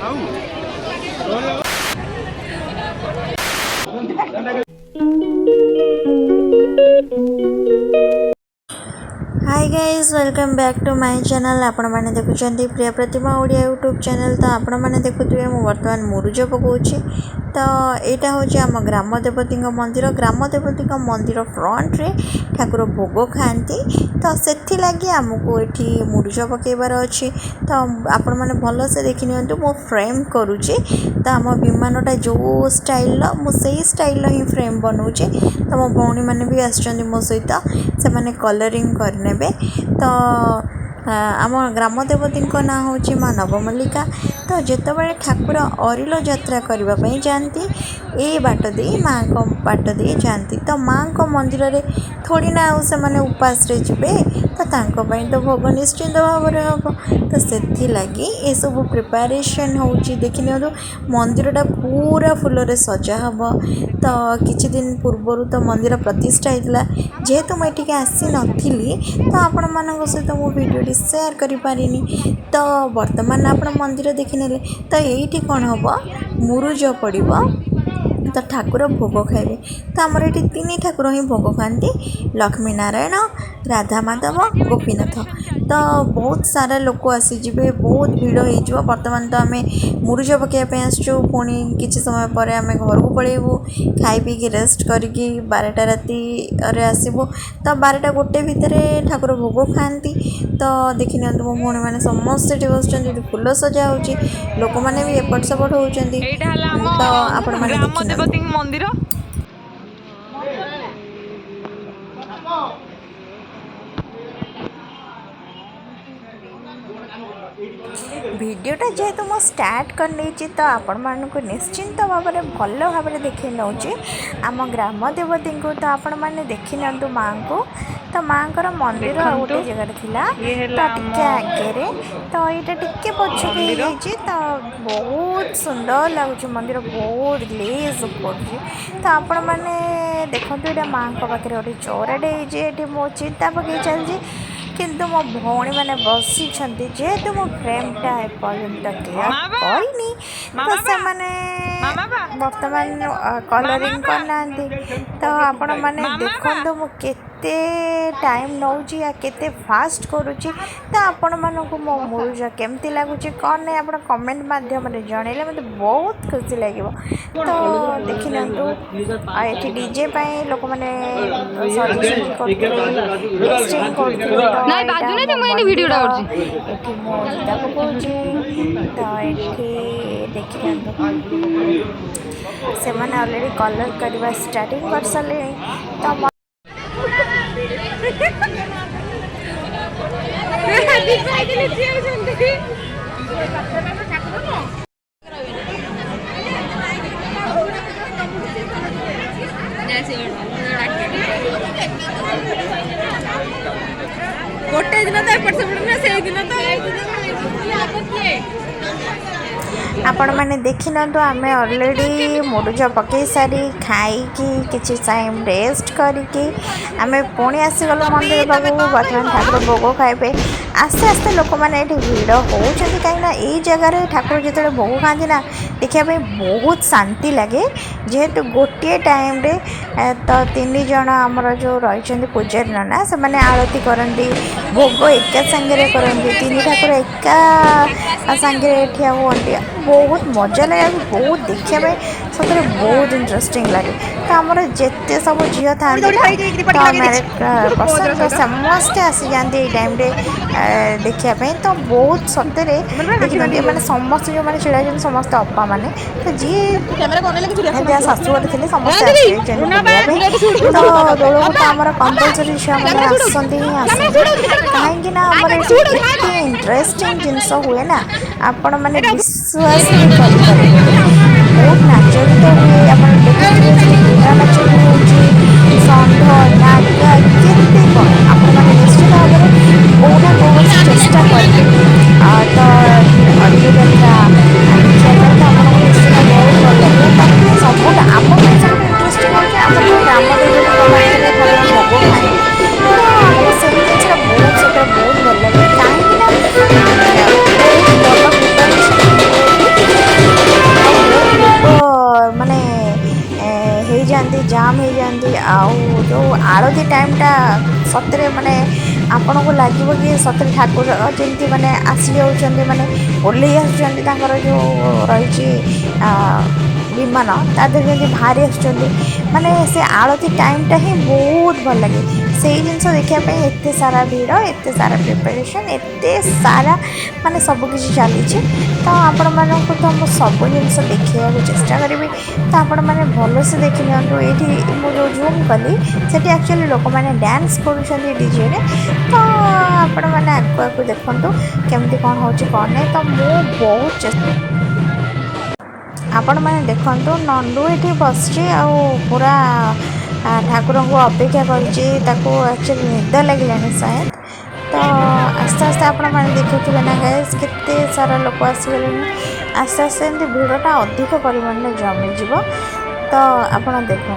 Hi guys welcome back to my channel. आपण मैंने देखुं प्रिया प्रतिमा ओडिया यूट्यूब चैनल। तो आपण मैंने देखुए मुझे बर्तमान मुरुज पकाऊँगी। तो यहाँ हूँ आम ग्राम देवती मंदिर। ग्राम देवती मंदिर फ्रंट रे ठाकुर भोग खाती। तो से लगी आमको ये मुरुज पकईबार अच्छी। तो आपण मैंने भलसे देखी नि मो फ्रेम करुच्ची। तो आम विमानटा जो स्टाइल मुझे स्टाइल ही फ्रेम बनाऊे। तो मो भौणी मैंने भी आसछन्ती मो सहित से कलरिंग करने। तो आम ग्राम देवती ना हूँ माँ नवमल्लिका। तो जिते बड़े ठाकुर अरिलो यात्रा करने जाती ए बाट दे माँ को बाट दे जाती। तो माँ को मंदिर रे थोड़ी ना से माने उपास रे जिबे। तो तांको तो भोग निश्चिंत भाव में हम। तो से लगी ये सब प्रिपेरेसन हो देखी नि मंदिरटा पूरा फुल रे सजा हम। तो किछि दिन पूर्व तो मंदिर प्रतिष्ठा होता जेहेतु मुझे आसी नी। तो आपण मान सहित मो वीडियो शेयर करि पारिनी। तो वर्तमान आपण मंदिर देखि नेले। तो ये कौन हम मुरुज पड़ो। तो ठाकुर भोग खाइबे। तो आमर ये तीन ठाकुर ही भोग खाती लक्ष्मी नारायण राधा माधव गोपीनाथ। तो बहुत सारा लोक आसीजे बहुत भिड़ हो। बर्तमान तो आम मुरुज पकाइवाई आसचु पुणी किसी समय पर आम घर को पलैबू खाई पी रेस्ट करके 12टा राति आसबू। तो 12टा गोटे भितर ठाकुर भोग खाती। तो देखी नि मो भौणी मैंने समस्ते बस फुल सजा हो लोक मैंने भी एपट सेपट होती। तो आपण मैंने देखी मंदिर वीडियोटा जेहेतु मो स्टार्ट कर नहीं। तो आपण मानक निश्चिंत भाव में भल भाव में देखे नौ आम ग्राम देवती को। तो आपण मैंने देखी नि माँ को। तो माँ को मंदिर गोटे जगह थिला। तो टिके आगे तो यहाँ टिके पछुके तो बहुत सुंदर लगुच मंदिर बहुत ग्लेज कर। तो आपण मैंने देखो ये माँ को पाखे गोटे चौराटे मो चिंता पकई चलती। किंतु मो भौणी मैंने बसी जेहेतु मो फ्रेमटा एपर्यंत क्लियर करनी। तो से बर्तमान कलरिंग करना। तो आपण मैंने देखो मो केते टाइम नौची या केते फास्ट करुच्ची। तो आपण मानक मो मुरुज केमती लगुच कौन नहीं आप कमेंट माध्यम जनइले मत बहुत खुशी लगे। तो देखी नि डीजे लोक मैंने सजेसन देखी से ऑलरेडी कलर करवा स्टार्टिंग कर सारे। तो गोटे दिन तो एपट सेपट ना से दिन तो आपण मैंने देखी न। तो आम ऑलरेडी मुरुज पकई सारी खाई किसी टाइम रेस्ट करके आम पुणी आसीगल मंदिर पाखक। बर्तमान ठाकुर भोग खाइबे। आस्ते आस्ते लोक मैंने भिड़ होती कहीं जगार ठाकुर जो भोग खाती ना देखापी बहुत शांति लगे। जेहेतु गोटे टाइम रे तो 3 जन आमर जो रही पूजारी नना से मैंने आरती करती भोग एका सांगे करती 3 ठाकुर एका सांगे ठिया हुए। बहुत मजा लगे बहुत देखा सतरे बहुत इंटरेस्टिंग लगे। तो आमर जिते सब झील था मैरिड पर्सन तो समस्ते आसी जाती टाइम देखापी। तो बहुत सतरे देखिए मैंने समस्त जो मैंने छिड़ा समस्त अपा मैंने तो जी शाशुघर थे समस्त तो दोल को आम कंपलसरी छुआ मैंने आसती ही आसती कहीं आमर इंटरेस्टिंग जिनस हुए ना आपण मैंने विश्वास नहीं करेंगे। बहुत नाच गीत हुए आप देखिए बिना नाच भी हो षंढ नागा केते कौन आपण मैंने निश्चित भाव में कौना कौन चेष्टा करेंगे। तो अडियो देखा देखिए तो आपको निश्चित बहुत भल लगे। सब आम सब इंटरेस्टिंग हो ग्राम देवती भोग खाए। तो आमको से जिन बहुत बहुत भल लगे कहीं बहुत भल प्रिपेरेसन जाम हो जाती जो आरती टाइमटा सतरे माने आपन को लगे कि सतरे ठाकुर जमी मैंने आसी जाऊँच मैंने ओल्ल आसर जो रही विमान तादेह जमी बाहरी आसने से आरती टाइमटा ही बहुत भल लगे से जिनस देखापी एत सारा भिड़ एत सारा प्रिपरेशन एत सारा माने सबकि चली तो आपण मानक तो मुझे सब जिनस देखा चेष्टा करी तो आपण मैंने भलसे देखी नि ये मुझे जूम कली से एक्चुअली लोक मैंने डांस कर डीजे तो आपण मैंने आगु आगु देखु केमती कौन हो कौन नहीं तो मु बहुत चेष्टा आपण मैंने देखु नंदू ये बस पूरा ठाकुर को अपेक्षा करक्चुअली निद लगे शायद तो आस्ते आस्ते आपण मैंने देखुए ना गाइस केते सारा लोक आसगले आस्ते आस्ते एमती भिड़टा अधिक परिमाण में जमीज तो आपण देखु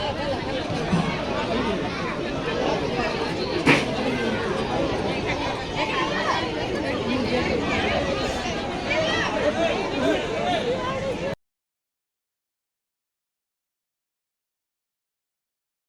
Au.